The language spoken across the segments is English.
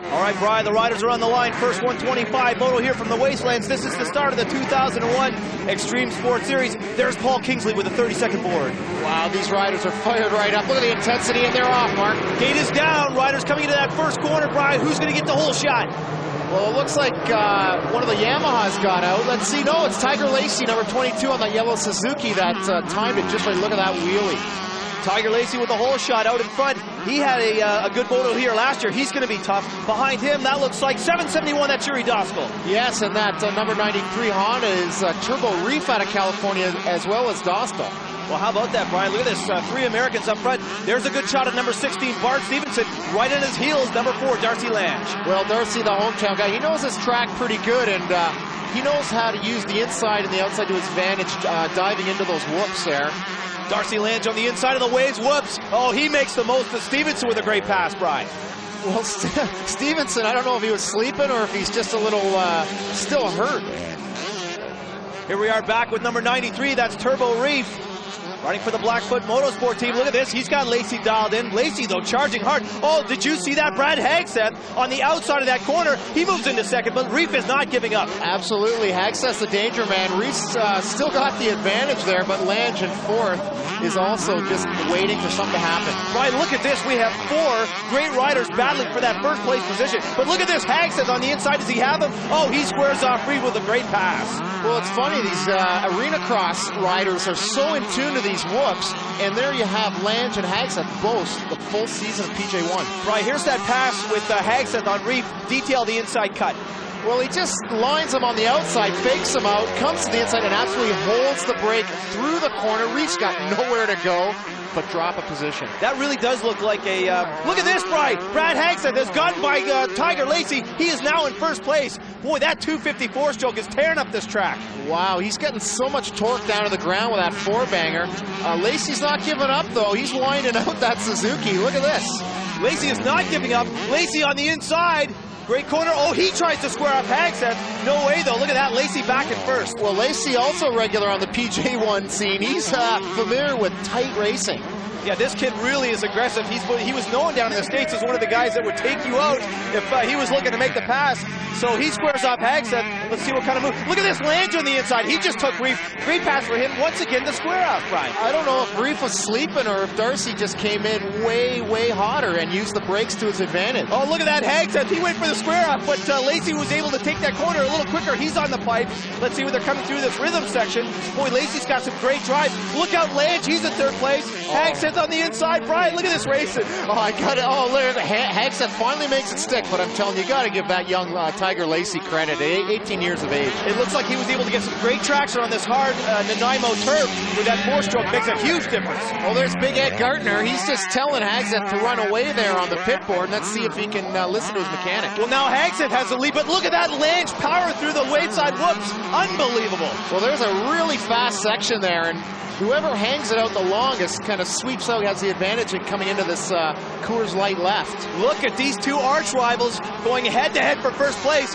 All right, Brian, the riders are on the line. First 125 moto here from the Wastelands. This is the start of the 2001 Extreme Sports Series. There's Paul Kingsley with a 30-second board. Wow, these riders are fired right up. Look at the intensity, and they're off, Mark. Gate is down. Riders coming into that first corner, Brian. Who's going to get the whole shot? Well, it looks like one of the Yamahas got out. Let's see. No, it's Tiger LACEY, number 22 on that yellow Suzuki that timed it just right. Look at that wheelie. Tiger LACEY with a hole shot out in front. He had a good moto here last year. He's going to be tough. Behind him, that looks like 771. That's Yuri Doskal. Yes, and that number 93 Honda is Turbo Reef out of California, as well as Doskal. Well, how about that, Brian? Look at this. 3 Americans up front. There's a good shot at number 16, Bart Stevenson. Right on his heels, number 4, Darcy Lange. Well, Darcy, the hometown guy, he knows his track pretty good, and he knows how to use the inside and the outside to his advantage, diving into those whoops there. Darcy Lange on the inside of the waves. Whoops. Oh, he makes the most of Stevenson with a great pass, Brian. Well, Stevenson, I don't know if he was sleeping or if he's just a little still hurt. Here we are back with number 93. That's Turbo Reef. Riding for the Blackfoot Motorsport team. Look at this. He's got LACEY dialed in. LACEY, though, charging hard. Oh, did you see that? Brad HAGSETH on the outside of that corner. He moves into second, but Reef is not giving up. Absolutely. HAGSETH's the danger man. Reef's still got the advantage there, but Lange in fourth is also just waiting for something to happen. Right, look at this. We have 4 great riders battling for that first place position. But look at this. HAGSETH on the inside. Does he have him? Oh, he squares off Reef with a great pass. Well, it's funny. These arena cross riders are so in tune to these whoops, and there you have Lange and HAGSETH boast the full season of PJ1. Right, here's that pass with HAGSETH on Reef. Detail the inside cut. Well, he just lines him on the outside, fakes him out, comes to the inside, and absolutely holds the brake through the corner. Reef's got nowhere to go but drop a position. That really does look like a... look at this, Brian. Brad HAGSETH has gotten by Tiger LACEY. He is now in first place. Boy, that 254 stroke is tearing up this track. Wow, he's getting so much torque down to the ground with that 4-banger. LACEY's not giving up, though. He's winding out that Suzuki. Look at this. LACEY is not giving up. LACEY on the inside. Great corner. Oh, he tries to square up HAGSETH. No way, though. Look at that. LACEY back at first. Well, LACEY also regular on the PJ1 scene. He's familiar with tight racing. Yeah, this kid really is aggressive. He was known down in the States as one of the guys that would take you out if he was looking to make the pass. So he squares off HAGSETH. Let's see what kind of move. Look at this, Lange on the inside. He just took Reef. Great pass for him once again to square off, Brian. I don't know if Reef was sleeping or if Darcy just came in way, way hotter and used the brakes to his advantage. Oh, look at that HAGSETH. He went for the square off, but LACEY was able to take that corner a little quicker. He's on the pipe. Let's see what they're coming through this rhythm section. Boy, LACEY's got some great drive. Look out, Lange. He's in third place. HAGSETH on the inside. Brian, look at this racing. Oh, I got it. Oh, look, HAGSETH finally makes it stick, but I'm telling you, got to give that young Tiger LACEY credit. 18 years of age. It looks like he was able to get some great traction on this hard Nanaimo turf with that 4-stroke. Makes a huge difference. Oh, there's Big Ed Gartner. He's just telling HAGSETH to run away there on the pit board. Let's see if he can listen to his mechanic. Well, now HAGSETH has the lead, but look at that Lange power through the wayside whoops. Unbelievable. Well, there's a really fast section there, and whoever hangs it out the longest kind of sweeps out, has the advantage in coming into this Coors Light left. Look at these 2 arch rivals going head-to-head for first place.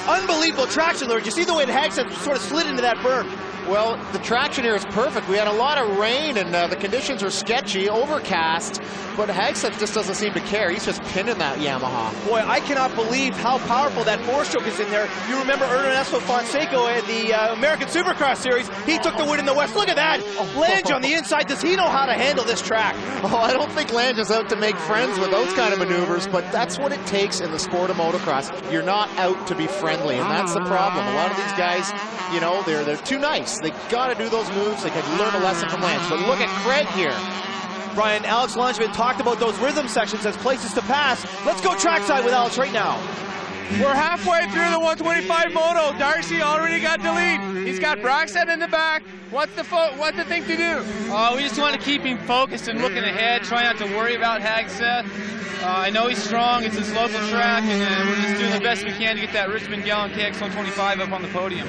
Unbelievable traction there. Did you see the way HAGSETH sort of slid into that berm? Well, the traction here is perfect. We had a lot of rain, and the conditions are sketchy, overcast, but HAGSETH just doesn't seem to care. He's just pinning that Yamaha. Boy, I cannot believe how powerful that 4-stroke is in there. You remember Ernesto Fonseca at the American Supercross Series. He took the win in the West. Look at that. Lange on the inside. Does he know how to handle this track? Oh, I don't think Lange is out to make friends with those kind of maneuvers, but that's what it takes in the sport of motocross. You're not out to be friendly, and that's the problem. A lot of these guys, you know, they're too nice. They got to do those moves. They can learn a lesson from Lange. But look at Craig here. Brian, Alex Langevin talked about those rhythm sections as places to pass. Let's go trackside with Alex right now. We're halfway through the 125 moto. Darcy already got the lead. He's got Brockstead in the back. What's the thing to do? We just want to keep him focused and looking ahead, try not to worry about HAGSETH. I know he's strong, it's his local track, and we're just doing the best we can to get that Richmond Gallon KX 125 up on the podium.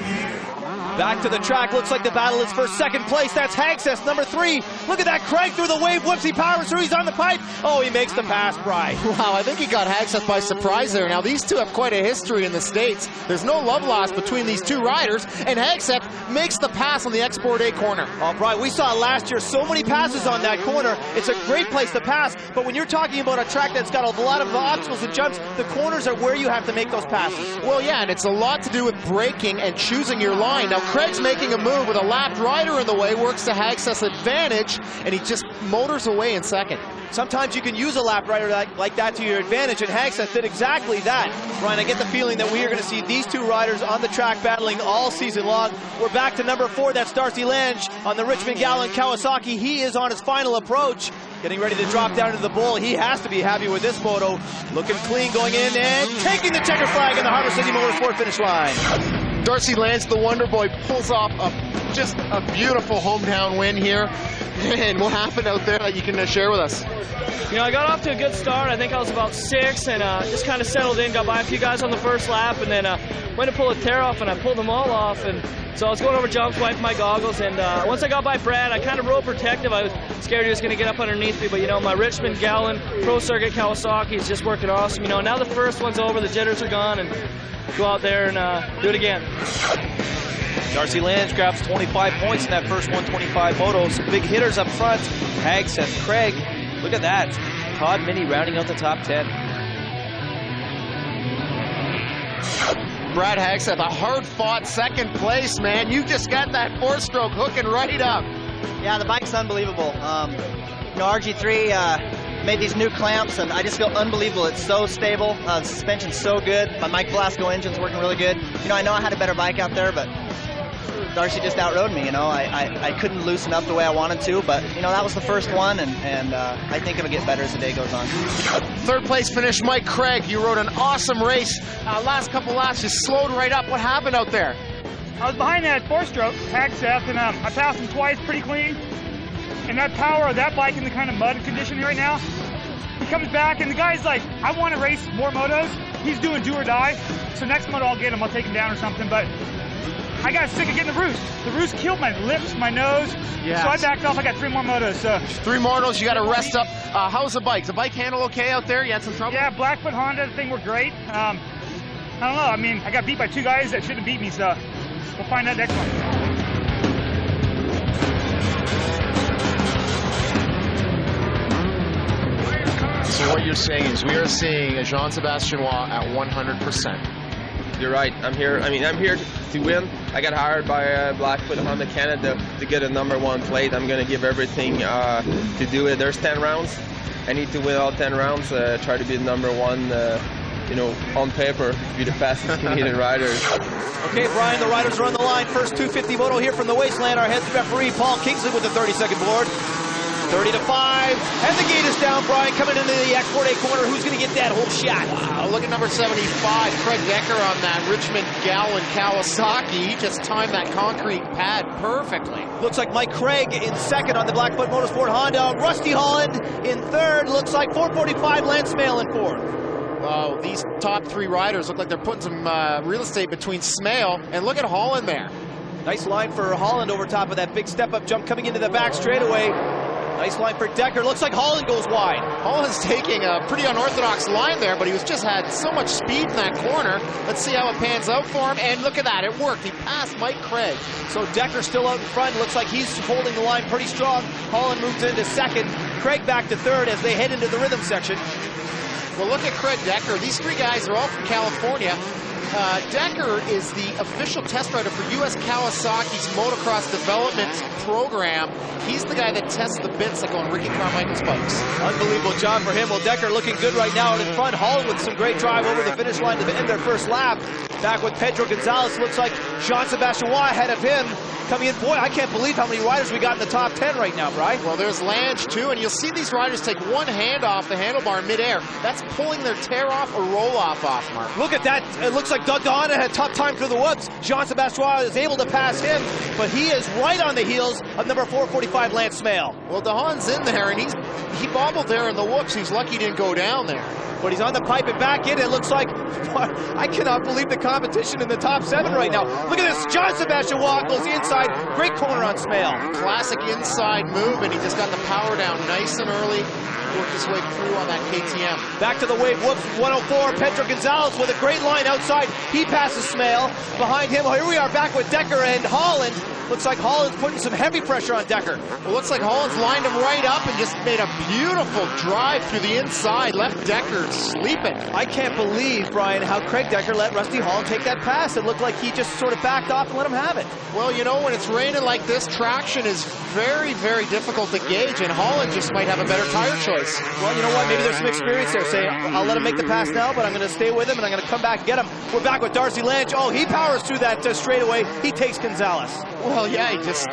Back to the track, looks like the battle is for second place. That's HAGSETH, number 3. Look at that, Craig through the wave, whoopsie powers through, he's on the pipe. Oh, he makes the pass, Bry. Wow, I think he got HAGSETH by surprise there. Now, these two have quite a history in the States. There's no love lost between these two riders, and HAGSETH makes the pass on the Export A corner. Oh, Bry, we saw last year so many passes on that corner. It's a great place to pass, but when you're talking about a track that's got a lot of obstacles and jumps, the corners are where you have to make those passes. Well, yeah, and it's a lot to do with braking and choosing your line. Now, Craig's making a move with a lapped rider in the way, works to HAGSETH's advantage, and he just motors away in second. Sometimes you can use a lap rider like that to your advantage, and HAGSETH did exactly that. Ryan, I get the feeling that we are going to see these two riders on the track battling all season long. We're back to number 4, that's DARCY LANGE on the Richmond GOWLAND Kawasaki. He is on his final approach, getting ready to drop down into the bowl. He has to be happy with this moto. Looking clean going in and taking the checker flag in the Harbor City Motorsport finish line. DARCY LANGE, the Wonder Boy, pulls off just a beautiful hometown win here. And what happened out there that you can share with us? You know, I got off to a good start. I think I was about 6 and just kind of settled in, got by a few guys on the first lap, and then went to pull a tear off, and I pulled them all off. And so I was going over jumps, wiping my goggles, and once I got by Brad, I kind of rode protective. I was scared he was going to get up underneath me, but you know, my Richmond GOWLAND Pro Circuit Kawasaki is just working awesome. You know, now the first one's over, the jitters are gone, and go out there and do it again. DARCY LANGE grabs 25 points in that first 125 moto. Some big hitters up front. HAGSETH, Craig. Look at that. Todd Minnie rounding out the top 10. Brad HAGSETH, a hard-fought second place, man. You just got that 4-stroke hooking right up. Yeah, the bike's unbelievable. You know, RG3 made these new clamps, and I just feel unbelievable. It's so stable. The suspension's so good. My Mike Velasco engine's working really good. You know I had a better bike out there, but DARCY just outrode me. You know, I couldn't loosen up the way I wanted to, but you know, that was the first one, and I think it'll get better as the day goes on. Third place finish, Mike Craig. You rode an awesome race. Last couple laps, just slowed right up. What happened out there? I was behind that 4-stroke, HAGSETH, and I passed him twice pretty clean. And that power of that bike in the kind of mud condition right now, he comes back, and the guy's like, I want to race more motos. He's doing do or die, so next moto I'll get him, I'll take him down or something, but I got sick of getting the roost. The roost killed my lips, my nose, so I backed off. I got 3 more motos. So 3 motos, you got to rest up. How's the bike? Does the bike handle okay out there? You had some trouble? Yeah, Blackfoot Honda, the thing worked great. I don't know, I mean, I got beat by 2 guys that shouldn't have beat me, so we'll find out next one. So what you're saying is we are seeing a Jean-Sebastian at 100%. You're right. I'm here. I mean, I'm here to win. I got hired by Blackfoot Honda Canada to get a #1 plate. I'm going to give everything to do it. There's 10 rounds. I need to win all 10 rounds. Try to be the #1. You know, on paper, be the fastest Canadian rider. Okay, Brian, the riders are on the line. First 250 moto here from the Wasteland. Our head referee, Paul Kingsley, with the 30-second board. 30 to 5, and the gate is down. Brian coming into the Export A corner. Who's going to get that whole shot? Wow, look at number 75, Craig Decker on that Richmond GOWLAND Kawasaki. He just timed that concrete pad perfectly. Looks like Mike Craig in second on the Blackfoot Motorsport Honda. Rusty Holland in third. Looks like 445 Lance Smale in fourth. Wow, these top 3 riders look like they're putting some real estate between Smale, and look at Holland there. Nice line for Holland over top of that big step-up jump coming into the back straightaway. Nice line for Decker. Looks like Holland goes wide. Holland's taking a pretty unorthodox line there, but he just had so much speed in that corner. Let's see how it pans out for him. And look at that, it worked. He passed Mike Craig. So Decker still out in front. Looks like he's holding the line pretty strong. Holland moves into second. Craig back to third as they head into the rhythm section. Well, look at Craig Decker. These 3 guys are all from California. Decker is the official test rider for U.S. Kawasaki's motocross development program. He's the guy that tests the bits like on Ricky Carmichael's bikes. Unbelievable job for him. Well, Decker looking good right now out in front. Holland with some great drive over the finish line to end their first lap. Back with Pedro Gonzalez. Looks like Jean-Sebastian ahead of him. Coming in, boy, I can't believe how many riders we got in the top 10 right now, Brian. Well, there's Lange too, and you'll see these riders take one hand off the handlebar in midair. That's pulling their tear off or roll off, Mark. Look at that. It looks like Doug Dahana had a tough time through the whoops. Jean-Sebastian is able to pass him, but he is right on the heels of number 445 Lance Smale. Well, Dahan's in there, and he's he bobbled there in the whoops. He's lucky he didn't go down there. But he's on the pipe and back in. It looks like, I cannot believe the competition in the top 7 right now. Look at this, John Sebastian Waugh goes inside. Great corner on Smale. Classic inside move, and he just got the power down nice and early. Worked his way through on that KTM. Back to the wave, whoops, 104. Pedro Gonzalez with a great line outside. He passes Smale. Behind him, here we are back with Decker and Holland. Looks like Holland's putting some heavy pressure on Decker. Well, looks like Holland's lined him right up and just made a beautiful drive through the inside. Left Decker sleeping. I can't believe, Brian, how Craig Decker let Rusty Holland take that pass. It looked like he just sort of backed off and let him have it. Well, you know, when it's raining like this, traction is very, very difficult to gauge, and Holland just might have a better tire choice. Well, you know what? Maybe there's some experience there. Say, I'll let him make the pass now, but I'm going to stay with him, and I'm going to come back and get him. We're back with Darcy Lange. Oh, he powers through that straightaway. He takes Gonzalez. Well, yeah, he just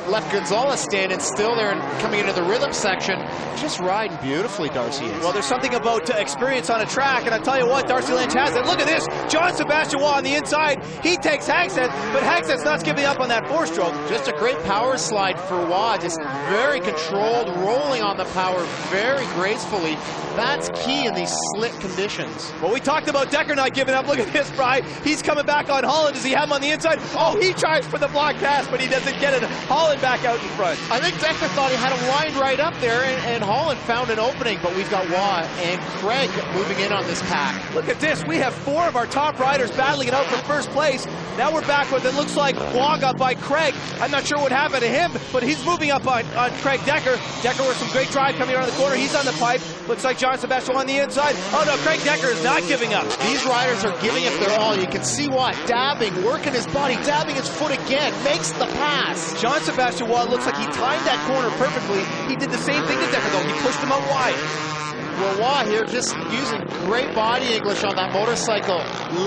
left Gonzalez standing still there and coming into the rhythm section. Just riding beautifully, Darcy is. Well, there's something about experience on a track, and I tell you what, Darcy Lange has it. Look at this, John Sebastian Waugh on the inside. He takes HAGSETH, but HAGSETH's not giving up on that 4-stroke. Just a great power slide for Waugh, just very controlled, rolling on the power very gracefully. That's key in these slick conditions. Well, we talked about Decker not giving up. Look at this, Brian. He's coming back on Holland. Does he have him on the inside? Oh, he tries for the block pass, but he doesn't get it. Holland back out in front. I think Decker thought he had him lined right up there, and Holland found an opening, but we've got Waugh and Craig moving in on this pack. Look at this. We have 4 of our top riders battling it out for first place. Now we're back with, it looks like, Waugh got by Craig. I'm not sure what happened to him, but he's moving up on Craig Decker. Decker with some great drive coming around the corner. He's on the pipe. Looks like John Sebastian on the inside. Oh no, Craig Decker is not giving up. These riders are giving it their all. You can see Waugh dabbing, working his body, dabbing his foot again, makes the pass. John Sebastian Waugh looks like he timed that corner perfectly. He did the same thing to Decker though. He pushed him out wide. Well, Waugh here just using great body English on that motorcycle.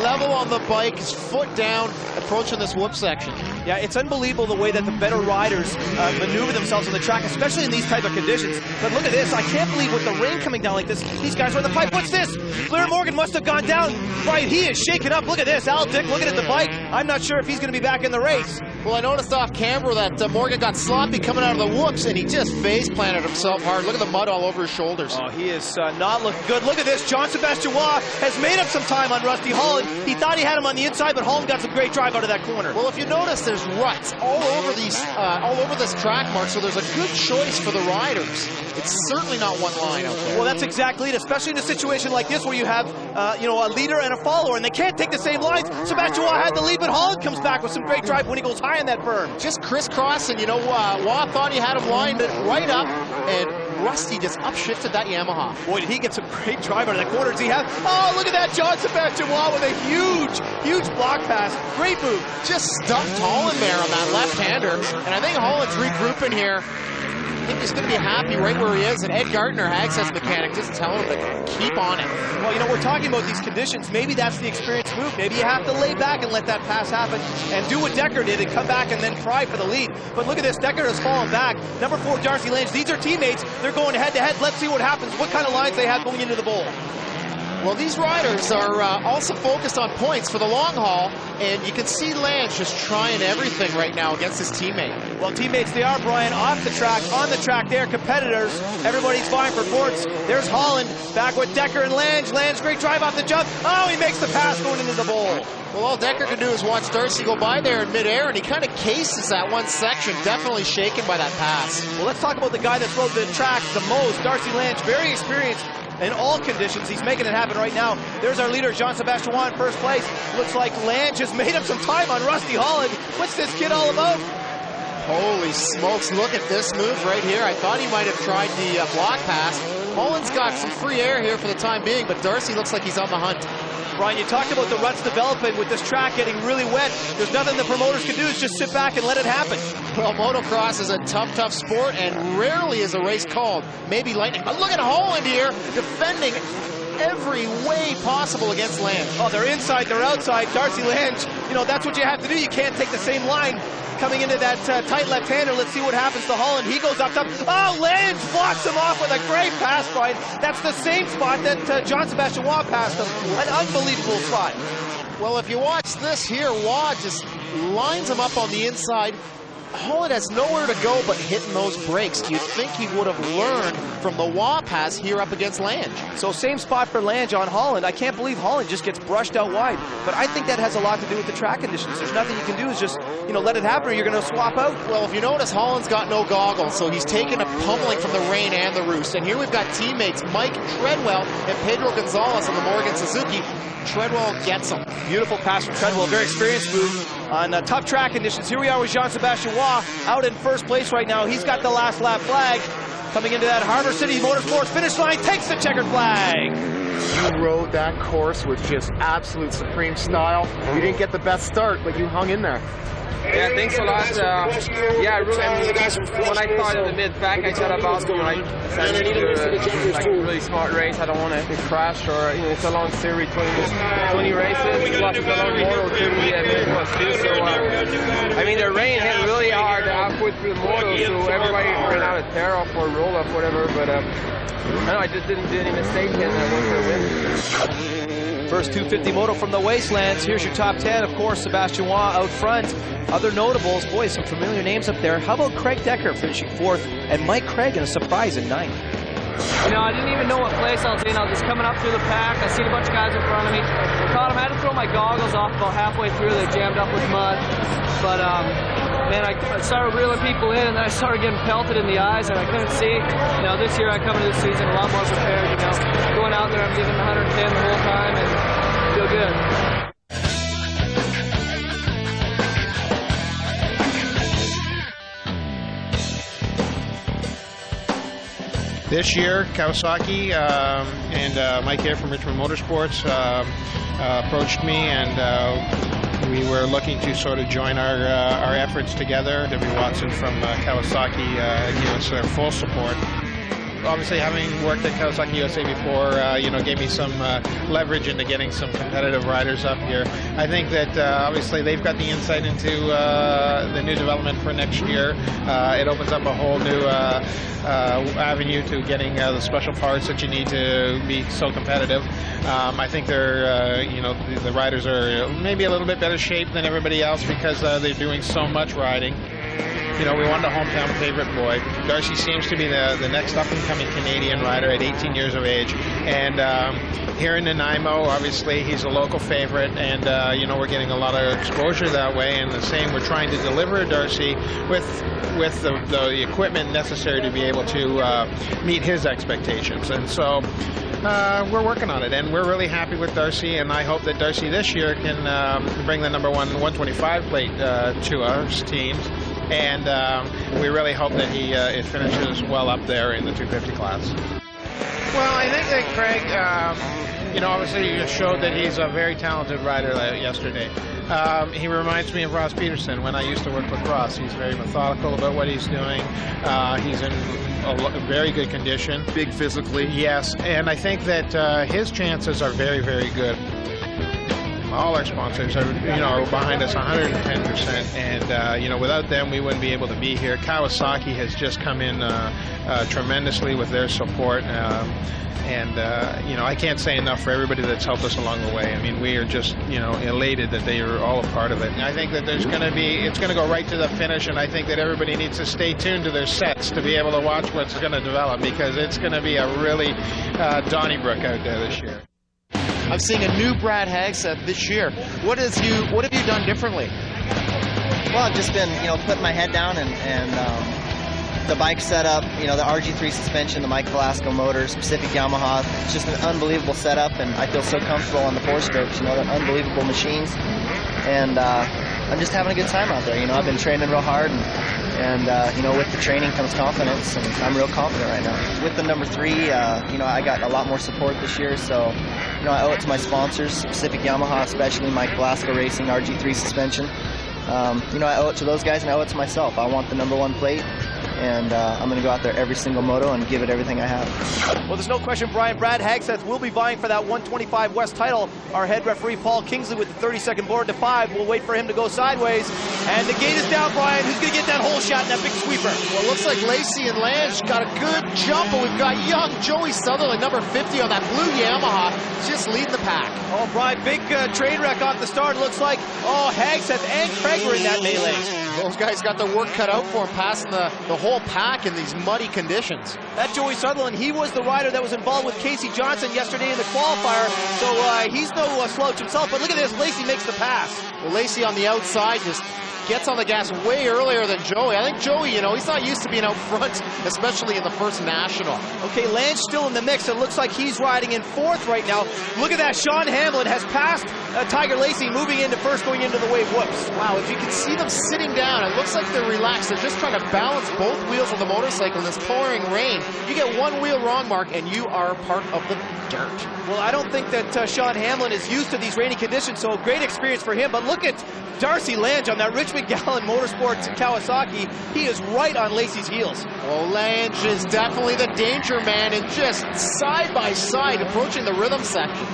Level on the bike, his foot down, approaching this whoop section. Yeah, it's unbelievable the way that the better riders maneuver themselves on the track, especially in these type of conditions. But look at this. I can't believe with the rain coming down like this, these guys are on the pipe. What's this? Blair Morgan must have gone down. Right, he is shaken up. Look at this. Al Dick looking at the bike. I'm not sure if he's going to be back in the race. Well, I noticed off camera that Morgan got sloppy coming out of the whoops, and he just face planted himself hard. Look at the mud all over his shoulders. Oh, he is not looking good. Look at this. John Sebastian Waugh has made up some time on Rusty Holland. He thought he had him on the inside, but Holland got some great drive out of that corner. Well, if you notice, there's ruts all over this track, Mark, so there's a good choice for the riders. It's certainly not one line out there. Well, that's exactly it, especially in a situation like this where you have a leader and a follower, and they can't take the same lines. Sebastian Waugh had the lead, but Holland comes back with some great drive when he goes high on that berm. Just crisscrossing, Waugh thought he had him lined right up, and Rusty just upshifted that Yamaha. Boy, did he get some great drive out of that corner. Does he have? Oh, look at that, John Sebastian Waugh with a huge block pass. Great move. Just stuffed Holland there on that left-hander, and I think Holland's regrouping here. I think he's going to be happy right where he is, and Ed Gardner, HAGSETH's mechanic, just telling him to keep on it. Well, we're talking about these conditions. Maybe that's the experience move. Maybe you have to lay back and let that pass happen and do what Decker did and come back and then try for the lead. But look at this. Decker has fallen back. Number 4, Darcy Lange. These are teammates. They're going head-to-head. Let's see what happens. What kind of lines they have going into the bowl. Well, these riders are also focused on points for the long haul, and you can see Lange just trying everything right now against his teammate. Well, teammates they are, Brian, off the track, on the track, they're competitors. Everybody's vying for points. There's Holland, back with Decker and Lange. Lange, great drive off the jump. Oh, he makes the pass going into the bowl. Well, all Decker can do is watch Darcy go by there in midair, and he kind of cases that one section, definitely shaken by that pass. Well, let's talk about the guy that's rode the track the most, Darcy Lange, very experienced in all conditions. He's making it happen right now. There's our leader, John Sebastian Waugh, in first place. Looks like Lange has made up some time on Rusty Holland. What's this kid all about? Holy smokes, look at this move right here. I thought he might have tried the block pass. Holland's got some free air here for the time being, but Darcy looks like he's on the hunt. Brian, you talked about the ruts developing with this track getting really wet. There's nothing the promoters can do is just sit back and let it happen. Well, motocross is a tough sport, and rarely is a race called. Maybe lightning. But look at Holland here, defending every way possible against Lange. Oh, they're inside, they're outside. Darcy Lange, that's what you have to do. You can't take the same line coming into that tight left-hander. Let's see what happens to Holland. He goes up top. Oh, Lange blocks him off with a great pass, Brian. That's the same spot that John Sebastian Waugh passed him. An unbelievable spot. Well, if you watch this here, Waugh just lines him up on the inside, Holland has nowhere to go but hitting those brakes. You'd think he would have learned from the wah pass here up against Lange. So same spot for Lange on Holland. I can't believe Holland just gets brushed out wide. But I think that has a lot to do with the track conditions. There's nothing you can do is just, you know, let it happen or you're going to swap out. Well, if you notice, Holland's got no goggles, so he's taken a pummeling from the rain and the roost. And here we've got teammates Mike Treadwell and Pedro Gonzalez on the Morgan Suzuki. Treadwell gets him. Beautiful pass from Treadwell, very experienced move on tough track conditions. Here we are with Jean-Sébastien Waugh out in first place right now. He's got the last lap flag. Coming into that Harbor City Motorsports finish line, takes the checkered flag. You rode that course with just absolute supreme style. You didn't get the best start, but you hung in there. Yeah, thanks a lot. Yeah, really, I mean, when I thought in the mid-pack, I thought about, you know, like a really smart race. I don't want to crash, or, you know, it's a long series, 20 races, plus it's a long moto too, so, I mean, the rain hit really hard halfway through the moto, so everybody ran out of tear-off or roll-up, whatever, but I just didn't do any mistake, and I went for a win. First 250 moto from the Wastelands. Here's your top 10. Of course, Sébastien Waugh out front. Other notables, boy, some familiar names up there. How about Craig Decker finishing 4th, and Mike Craig in a surprise in 9th? You know, I didn't even know what place I was in. I was just coming up through the pack. I seen a bunch of guys in front of me. Caught them. I had to throw my goggles off about halfway through. They jammed up with mud. But, man, I started reeling people in, and then I started getting pelted in the eyes, and I couldn't see. You know, this year I come into the season a lot more prepared, you know. Going out there, I'm giving 110 the whole time, and feel good. This year, Kawasaki and Mike here from Richmond Motorsports approached me, and we were looking to sort of join our efforts together. W. Watson from Kawasaki gave us their full support. Obviously, having worked at Kawasaki USA before, you know, gave me some leverage into getting some competitive riders up here. I think that obviously they've got the insight into the new development for next year. It opens up a whole new avenue to getting the special parts that you need to be so competitive. I think they're, you know, the riders are maybe a little bit better shape than everybody else because they're doing so much riding. You know, we wanted a hometown favorite boy. Darcy seems to be the next up-and-coming Canadian rider at 18 years of age. And here in Nanaimo, obviously, he's a local favorite. And, you know, we're getting a lot of exposure that way. And the same, we're trying to deliver Darcy with the equipment necessary to be able to meet his expectations. And so we're working on it. And we're really happy with Darcy. And I hope that Darcy this year can bring the number 125 plate to our teams. And we really hope that he it finishes well up there in the 250 class. Well, I think that Craig, you know, obviously he showed that he's a very talented rider yesterday. He reminds me of Ross Peterson when I used to work with Ross. He's very methodical about what he's doing. He's in a very good condition. Big physically. Yes, and I think that his chances are very, very good. All our sponsors are, you know, behind us 110%, and you know, without them we wouldn't be able to be here. Kawasaki has just come in tremendously with their support, and you know, I can't say enough for everybody that's helped us along the way. I mean, we are just, you know, elated that they are all a part of it. I think that there's going to be, it's going to go right to the finish, and I think that everybody needs to stay tuned to their sets to be able to watch what's going to develop, because it's going to be a really Donnybrook out there this year. I'm seeing a new Brad Hagseth this year. What have you done differently? Well, I've just been, you know, putting my head down and the bike setup, you know, the RG3 suspension, the Mike Velasco motors, Pacific Yamaha. It's just an unbelievable setup, and I feel so comfortable on the 4-strokes. You know, they're unbelievable machines, and I'm just having a good time out there. You know, I've been training real hard, and you know, with the training comes confidence, and I'm real confident right now. With the number 3, you know, I got a lot more support this year, so you know, I owe it to my sponsors, Pacific Yamaha, especially Mike Velasco Racing, RG3 suspension. You know, I owe it to those guys, and I owe it to myself. I want the number 1 plate, and I'm going to go out there every single moto and give it everything I have. Well, there's no question, Brian. Brad HAGSETH will be vying for that 125 West title. Our head referee, Paul Kingsley, with the 30-second board to 5. We'll wait for him to go sideways. And the gate is down, Brian. Who's going to get that hole shot in that big sweeper? Well, it looks like LACEY and LANGE got a good jump, but we've got young Joey Sutherland, number 50 on that blue Yamaha, just leading the pack. Oh, Brian, big train wreck off the start. It looks like, oh, HAGSETH and Craig were in that melee. Those guys got their work cut out for them, passing the whole pack in these muddy conditions. That Joey Sutherland, he was the rider that was involved with Casey Johnson yesterday in the qualifier, so he's no slouch himself. But look at this, LACEY makes the pass. Well, LACEY on the outside just gets on the gas way earlier than Joey. I think Joey, you know, he's not used to being out front, especially in the first national. Okay, Lange still in the mix. It looks like he's riding in 4th right now. Look at that, Sean Hamblin has passed Tiger LACEY, moving into 1st, going into the wave whoops. Wow, if you can see them sitting down, it looks like they're relaxed. They're just trying to balance both wheels of the motorcycle in this pouring rain. You get one wheel wrong, Mark, and you are part of the dirt. Well, I don't think that Sean Hamblin is used to these rainy conditions, so great experience for him. But look at Darcy Lange on that Richmond Gallant Motorsports Kawasaki. He is right on LACEY's heels. Well, Lange is definitely the danger man, and just side by side approaching the rhythm section.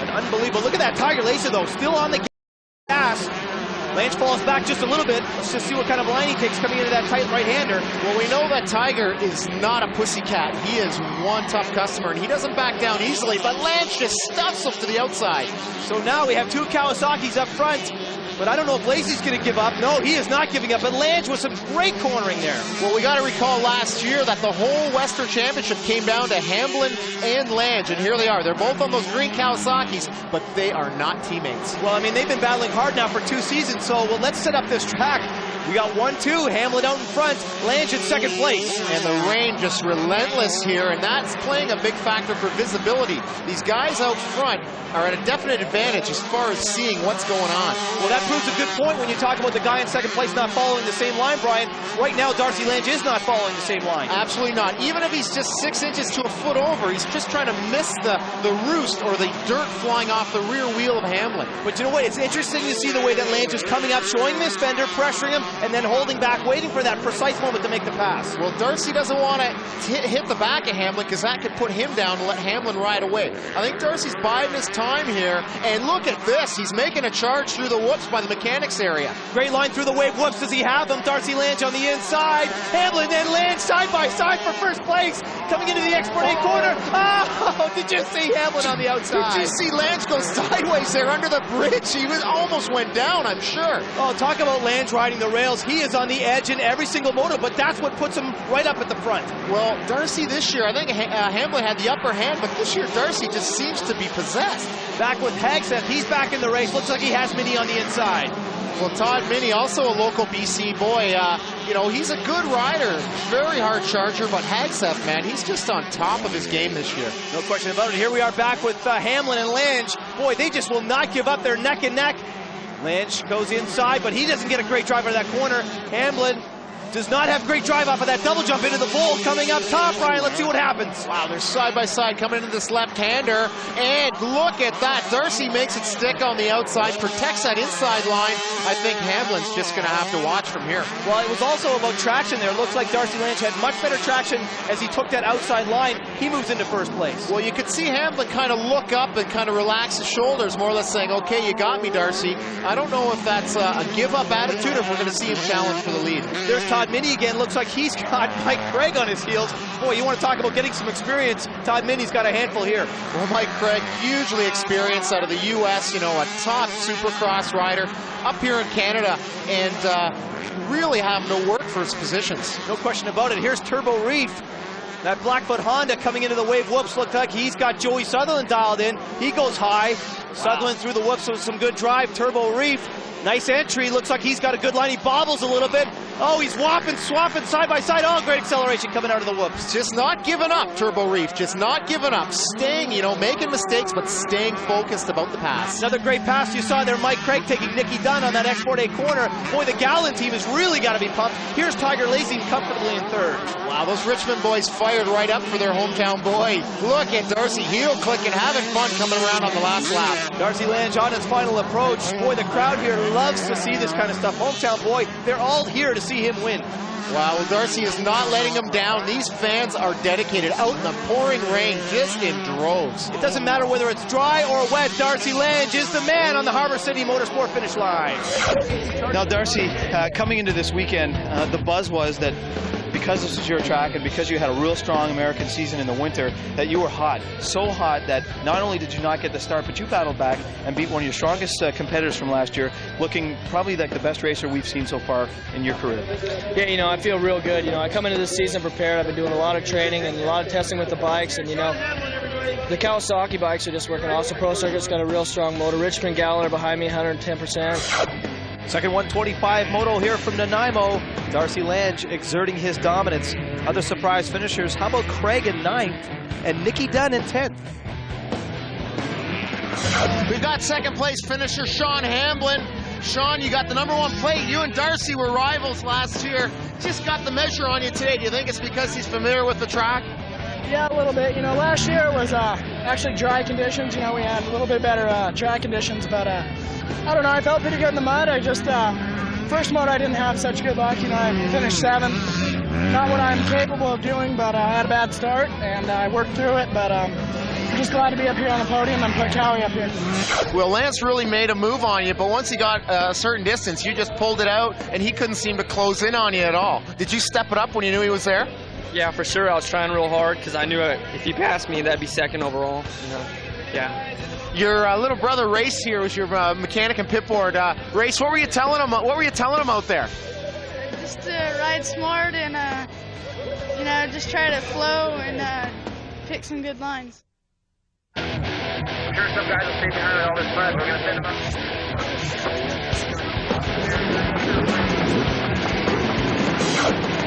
An unbelievable. Look at that Tiger LACEY, though, still on the gas. Lange falls back just a little bit. Let's just see what kind of line he takes coming into that tight right-hander. Well, we know that Tiger is not a pussycat. He is one tough customer, and he doesn't back down easily, but Lange just stuffs him to the outside. So now we have 2 Kawasaki's up front. But I don't know if LACEY's going to give up. No, he is not giving up. But Lange with some great cornering there. Well, we got to recall last year that the whole Western Championship came down to Hamblin and Lange, and here they are. They're both on those green Kawasaki's, but they are not teammates. Well, I mean, they've been battling hard now for 2 seasons, so well, let's set up this track. We got 1-2, Hamblin out in front, Lange in 2nd place. And the rain just relentless here, and that's playing a big factor for visibility. These guys out front are at a definite advantage as far as seeing what's going on. Well, that proves a good point when you talk about the guy in 2nd place not following the same line, Brian. Right now, Darcy Lange is not following the same line. Absolutely not. Even if he's just 6 inches to a foot over, he's just trying to miss the roost or the dirt flying off the rear wheel of Hamblin. But you know what? It's interesting to see the way that Lange is coming up, showing this fender, pressuring him, and then holding back, waiting for that precise moment to make the pass. Well, Darcy doesn't want to hit the back of Hamblin because that could put him down and let Hamblin ride away. I think Darcy's biding his time here, and look at this. He's making a charge through the whoops by the mechanics area. Great line through the wave whoops. Does he have them? Darcy Lange on the inside. Hamblin then Lange side by side for 1st place. Coming into the Export 8 corner. Oh, did you see Hamblin on the outside? Did you see Lange go sideways there under the bridge? He almost went down, I'm sure. Oh, talk about Lange riding the rails. He is on the edge in every single moto, but that's what puts him right up at the front. Well, Darcy this year, I think Hamblin had the upper hand, but this year Darcy just seems to be possessed. Back with HAGSETH, he's back in the race. Looks like he has Minnie on the inside. Well, Todd Minnie, also a local BC boy, you know, he's a good rider, very hard charger, but HAGSETH, man, he's just on top of his game this year. No question about it. Here we are back with Hamblin and Lange. Boy, they just will not give up. They're neck and neck. Lange goes inside, but he doesn't get a great drive out of that corner. Hamblin does not have great drive off of that double jump into the bowl. Coming up top, Ryan, let's see what happens. Wow, they're side by side coming into this left-hander, and look at that. Darcy makes it stick on the outside, protects that inside line. I think Hamblin's just going to have to watch from here. Well, it was also about traction there. It looks like Darcy Lange had much better traction as he took that outside line. He moves into 1st place. Well, you could see Hamblin kind of look up and kind of relax his shoulders, more or less saying, okay, you got me, Darcy. I don't know if that's a give-up attitude or if we're going to see him challenge for the lead. There's Todd Minnie again. Looks like he's got Mike Craig on his heels. Boy, you want to talk about getting some experience. Todd Minnie's got a handful here. Well, Mike Craig, hugely experienced out of the U.S., you know, a top supercross rider up here in Canada, and really having to work for his positions. No question about it. Here's Turbo Reef. That Blackfoot Honda coming into the wave whoops. Looked like he's got Joey Sutherland dialed in. He goes high. Wow. Sutherland through the whoops with some good drive. Turbo Reef. Nice entry. Looks like he's got a good line. He bobbles a little bit. Oh, he's swapping side by side. Oh, great acceleration coming out of the whoops. Just not giving up, Turbo Reef. Just not giving up. Staying, you know, making mistakes, but staying focused about the pass. Another great pass you saw there. Mike Craig taking Nicky Dunn on that Export 8 corner. Boy, the Gowland team has really got to be pumped. Here's Tiger LACEY comfortably in 3rd. Wow, those Richmond boys fired right up for their hometown boy. Look at Darcy heel clicking, having fun coming around on the last lap. Darcy Lange on his final approach. Boy, the crowd here loves to see this kind of stuff. Hometown boy, they're all here to see him win. Wow, well, Darcy is not letting them down. These fans are dedicated, out in the pouring rain, just in droves. It doesn't matter whether it's dry or wet, Darcy Lange is the man on the Harbor City Motorsport finish line. Now, Darcy, coming into this weekend, the buzz was that because this was your track and because you had a real strong American season in the winter, that you were hot. So hot that not only did you not get the start, but you battled back and beat one of your strongest competitors from last year, looking probably like the best racer we've seen so far in your career. Yeah, you know, I feel real good. You know, I come into this season prepared. I've been doing a lot of training and a lot of testing with the bikes, and you know, the Kawasaki bikes are just working awesome. Pro Circuit's got a real strong motor. Richmond GOWLAND behind me, 110%. Second 125 moto here from Nanaimo. Darcy Lange exerting his dominance. Other surprise finishers, how about Craig in 9th and Nicky Dunn in 10th? We've got second place finisher Sean Hamblin. Sean, you got the #1 plate. You and Darcy were rivals last year. Just got the measure on you today. Do you think it's because he's familiar with the track? Yeah, a little bit. You know, last year was actually dry conditions. You know, we had a little bit better dry conditions, but I don't know. I felt pretty good in the mud. I just, first moto I didn't have such good luck. You know, I finished 7th. Not what I'm capable of doing, but I had a bad start, and I worked through it, but I'm just glad to be up here on the podium and put Cowie up here. Well, Lance really made a move on you, but once he got a certain distance, you just pulled it out, and he couldn't seem to close in on you at all. Did you step it up when you knew he was there? Yeah, for sure. I was trying real hard because I knew if he passed me, that'd be second overall. You know, yeah. Your little brother Race here was your mechanic and pit board. Race, what were you telling him? What were you telling him out there? Just to ride smart and you know, just try to flow and pick some good lines. I'm sure some guys will stay behind all this mud. We're gonna send them up.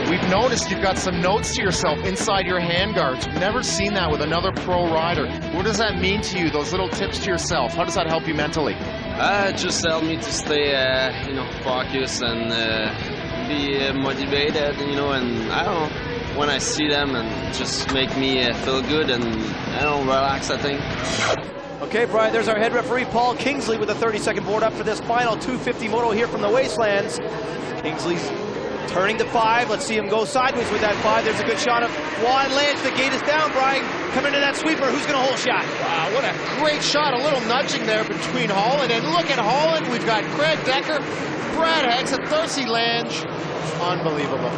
We've noticed you've got some notes to yourself inside your handguards. We've never seen that with another pro rider. What does that mean to you, those little tips to yourself? How does that help you mentally? It just helped me to stay, you know, focused and be motivated, you know, and I don't know, when I see them and just make me feel good and, I don't know, relax, I think. Okay, Brian, there's our head referee, Paul Kingsley, with a 30-second board up for this final 250 moto here from the Wastelands. Kingsley's turning to 5. Let's see him go sideways with that 5. There's a good shot of Juan Lange. The gate is down, Brian. Coming to that sweeper. Who's going to hold shot? Wow, what a great shot. A little nudging there between Holland. And look at Holland. We've got Craig Decker, Brad HAGSETH, Darcy Lange. Unbelievable.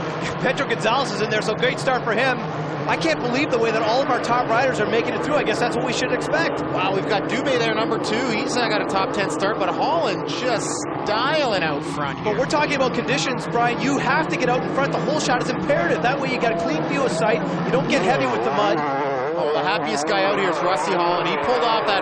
Pedro Gonzalez is in there, so great start for him. I can't believe the way that all of our top riders are making it through. I guess that's what we should expect. Wow, we've got DUBE there, #2. He's got a top 10 start, but Holland just styling out front here. But we're talking about conditions, Brian. You have to get out in front. The whole shot is imperative. That way you got a clean view of sight. You don't get heavy with the mud. Oh, the happiest guy out here is Rusty Holland. He pulled off that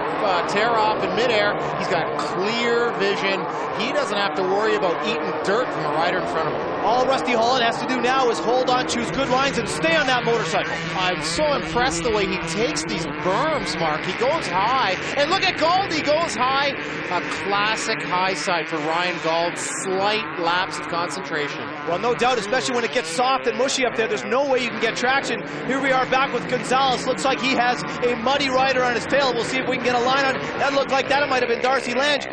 tear off in midair. He's got clear vision. He doesn't have to worry about eating dirt from the rider in front of him. All Rusty Holland has to do now is hold on, choose good lines, and stay on that motorcycle. I'm so impressed the way he takes these berms, Mark. He goes high. And look at Gauld, he goes high. A classic high side for Ryan Gauld. Slight lapse of concentration. Well, no doubt, especially when it gets soft and mushy up there. There's no way you can get traction. Here we are back with Gonzalez. Looks like he has a muddy rider on his tail. We'll see if we can get a line on it. That looked like that. It might have been Darcy Lange.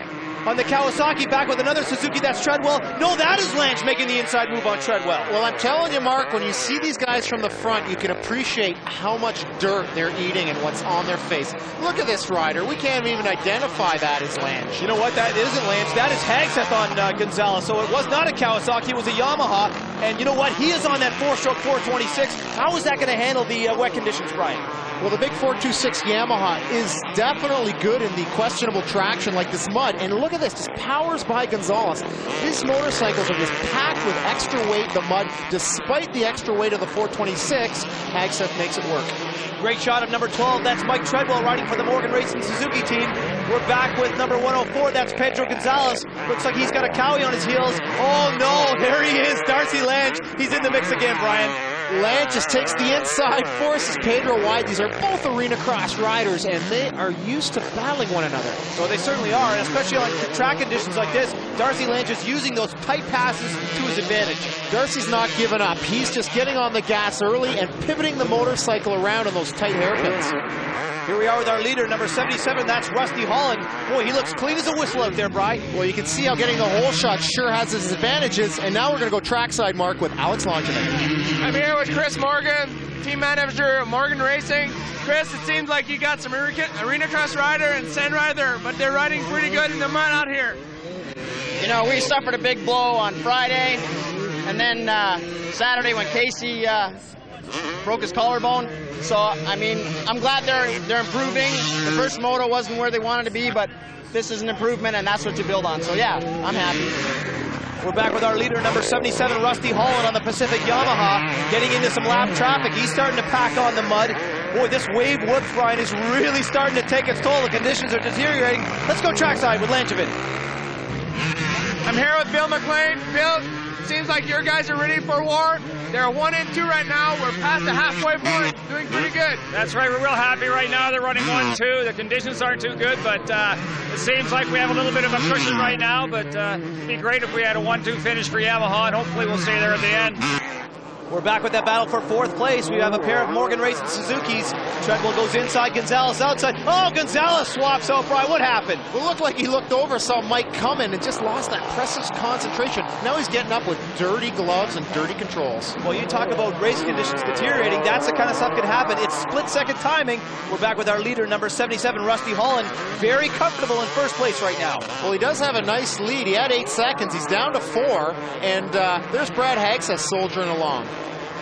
On the Kawasaki, back with another Suzuki, that's Treadwell. No, that is Lange making the inside move on Treadwell. Well, I'm telling you, Mark, when you see these guys from the front, you can appreciate how much dirt they're eating and what's on their face. Look at this rider. We can't even identify that as Lange. You know what? That isn't Lange. That is HAGSETH on Gonzalez. So it was not a Kawasaki. It was a Yamaha. And you know what? He is on that 4-stroke 426. How is that going to handle the wet conditions, Brian? Well, the big 426 Yamaha is definitely good in the questionable traction like this mud. And look at this, just powers by Gonzalez. These motorcycles are just packed with extra weight, the mud. Despite the extra weight of the 426, HAGSETH makes it work. Great shot of number 12. That's Mike Treadwell riding for the Morgan Racing Suzuki team. We're back with number 104. That's Pedro Gonzalez. Looks like he's got a Cowie on his heels. Oh, no, there he is, Darcy Lange. He's in the mix again, Brian. Lange just takes the inside, forces Pedro wide. These are both arena cross riders, and they are used to battling one another. So they certainly are, and especially on track conditions like this, Darcy Lange is using those tight passes to his advantage. Darcy's not giving up. He's just getting on the gas early and pivoting the motorcycle around on those tight hairpins. Here we are with our leader, number 77, that's Rusty Holland. Boy, he looks clean as a whistle out there, Bry. Well, you can see how getting the whole shot sure has its advantages, and now we're going to go trackside, Mark, with Alex Longevin. I'm here with Chris Morgan, team manager of Morgan Racing. Chris, it seems like you got some arena cross rider and sand rider, but they're riding pretty good in the mud out here. You know, we suffered a big blow on Friday, and then Saturday when Casey broke his collarbone. So, I mean, I'm glad they're improving. The first moto wasn't where they wanted to be, but this is an improvement, and that's what you build on. So, yeah, I'm happy. We're back with our leader, number 77, Rusty Holland on the Pacific Yamaha, getting into some lap traffic. He's starting to pack on the mud. Boy, this wave whoops, Brian, is really starting to take its toll. The conditions are deteriorating. Let's go trackside with Langevin. I'm here with Bill McLean. Bill, seems like your guys are ready for war. They're 1 and 2 right now. We're past the halfway point, doing pretty good. That's right, we're real happy right now. They're running 1-2. The conditions aren't too good, but it seems like we have a little bit of a cushion right now, but it'd be great if we had a 1-2 finish for Yamaha, and hopefully we'll stay there at the end. We're back with that battle for 4th place. We have a pair of Morgan Racing Suzukis. Treadwell goes inside, Gonzalez outside. Oh, Gonzalez swaps out, Brian. What happened? It looked like he looked over, saw Mike coming, and just lost that precious concentration. Now he's getting up with dirty gloves and dirty controls. Well, you talk about race conditions deteriorating. That's the kind of stuff that can happen. It's split-second timing. We're back with our leader, number 77, Rusty Holland. Very comfortable in 1st place right now. Well, he does have a nice lead. He had 8 seconds. He's down to 4, and there's Brad Hagseth soldiering along.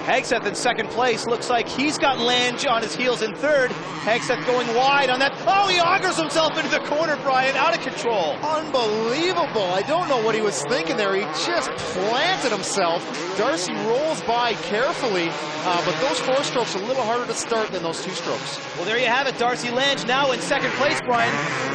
Hagseth in 2nd place. Looks like he's got Lange on his heels in 3rd. Hagseth going wide on that. Oh, he augers himself into the corner, Brian. Out of control. Unbelievable. I don't know what he was thinking there. He just planted himself. Darcy rolls by carefully, but those 4 strokes are a little harder to start than those 2 strokes. Well, there you have it. Darcy Lange now in 2nd place, Brian.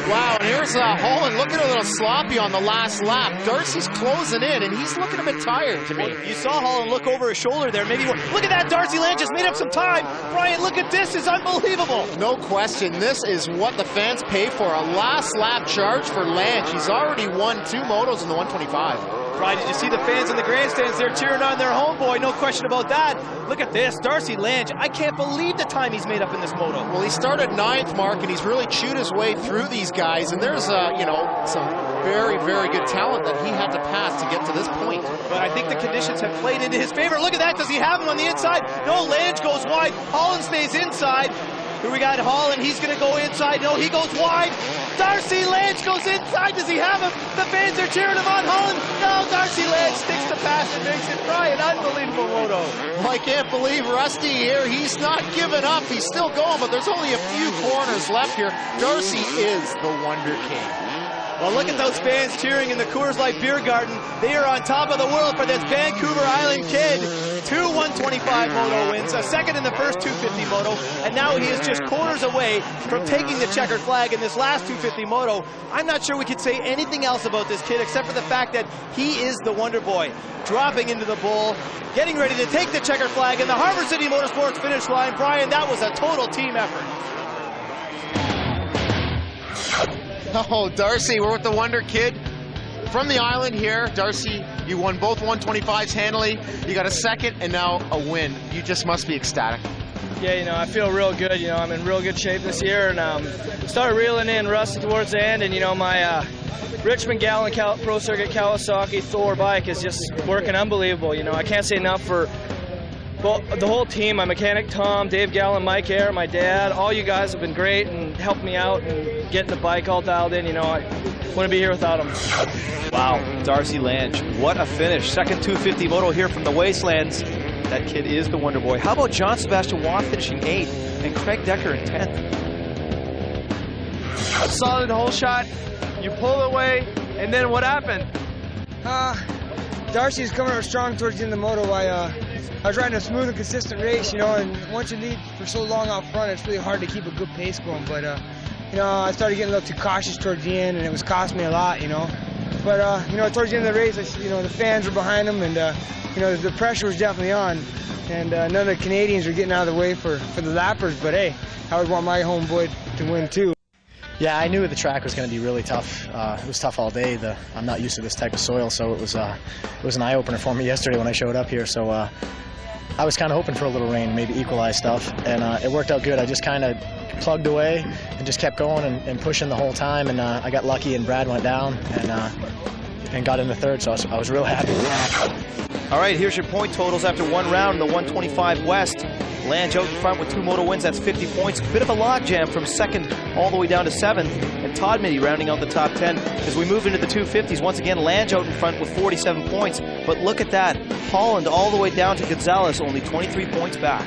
Wow, and here's Holland looking a little sloppy on the last lap. Darcy's closing in, and he's looking a bit tired to me. Well, you saw Holland look over his shoulder there. Maybe look at that. Darcy Lange has made up some time. Brian, look at this. It's unbelievable. No question. This is what the fans pay for. A last lap charge for Lange. He's already won 2 motos in the 125. Brian, did you see the fans in the grandstands there cheering on their homeboy? No question about that. Look at this. Darcy Lange. I can't believe the time he's made up in this moto. Well, he started 9th, Mark, and he's really chewed his way through these guys. And there's, you know, some very, very good talent that he had to pass to get to this point. But I think the conditions have played into his favor. Look at that. Does he have him on the inside? No, Lange goes wide. Holland stays inside. Here we got Holland. He's going to go inside. No, he goes wide. Darcy Lange goes inside. Does he have him? The fans are cheering him on. Holland. No, Darcy Lange sticks the pass and makes it try. An unbelievable moto. Well, I can't believe Rusty here. He's not giving up. He's still going, but there's only a few corners left here. Darcy is the Wonder King. Well, look at those fans cheering in the Coors Light Beer Garden. They are on top of the world for this Vancouver Island kid. 2 125 moto wins, a 2nd in the first 250 moto, and now he is just corners away from taking the checkered flag in this last 250 moto. I'm not sure we could say anything else about this kid except for the fact that he is the Wonder Boy. Dropping into the bull, getting ready to take the checkered flag in the Harbor City Motorsports finish line. Brian, that was a total team effort. Oh, Darcy, we're with the Wonder Kid from the island here. Darcy, you won both 125s handily. You got a 2nd and now a win. You just must be ecstatic. Yeah, you know, I feel real good. You know, I'm in real good shape this year, and started reeling in Rusty towards the end, and you know, my Richmond Gallon Pro Circuit Kawasaki Thor bike is just working unbelievable. You know, I can't say enough for the whole team, my mechanic Tom, Dave Gallen, Mike Air, my dad, all you guys have been great and helped me out and getting the bike all dialed in. You know, I wouldn't be here without them. Wow, Darcy Lange, what a finish. 2nd 250 moto here from the Wastelands. That kid is the Wonder Boy. How about John Sebastian Waugh finishing 8th and Craig Decker in 10th? A solid hole shot, you pull away, and then what happened? Darcy's coming out strong towards the end of the moto. I was riding a smooth and consistent race, you know, and once you lead for so long out front, it's really hard to keep a good pace going. But, you know, I started getting a little too cautious towards the end, and it was costing me a lot, you know. But you know, towards the end of the race, you know, the fans were behind him, and you know, the pressure was definitely on. And none of the Canadians were getting out of the way for the lappers. But hey, I would want my homeboy to win too. Yeah, I knew the track was going to be really tough. It was tough all day. I'm not used to this type of soil, so it was an eye-opener for me yesterday when I showed up here. So I was kind of hoping for a little rain, maybe equalize stuff, and it worked out good. I just kind of plugged away and just kept going and pushing the whole time, and I got lucky and Brad went down and got in the third, so I was real happy. All right, here's your point totals after one round in the 125 West. Lange out in front with 2 moto wins, that's 50 points. Bit of a logjam from second all the way down to 7th. And Todd Mitty rounding out the top 10. As we move into the 250s, once again, Lange out in front with 47 points. But look at that, Holland all the way down to Gonzalez, only 23 points back.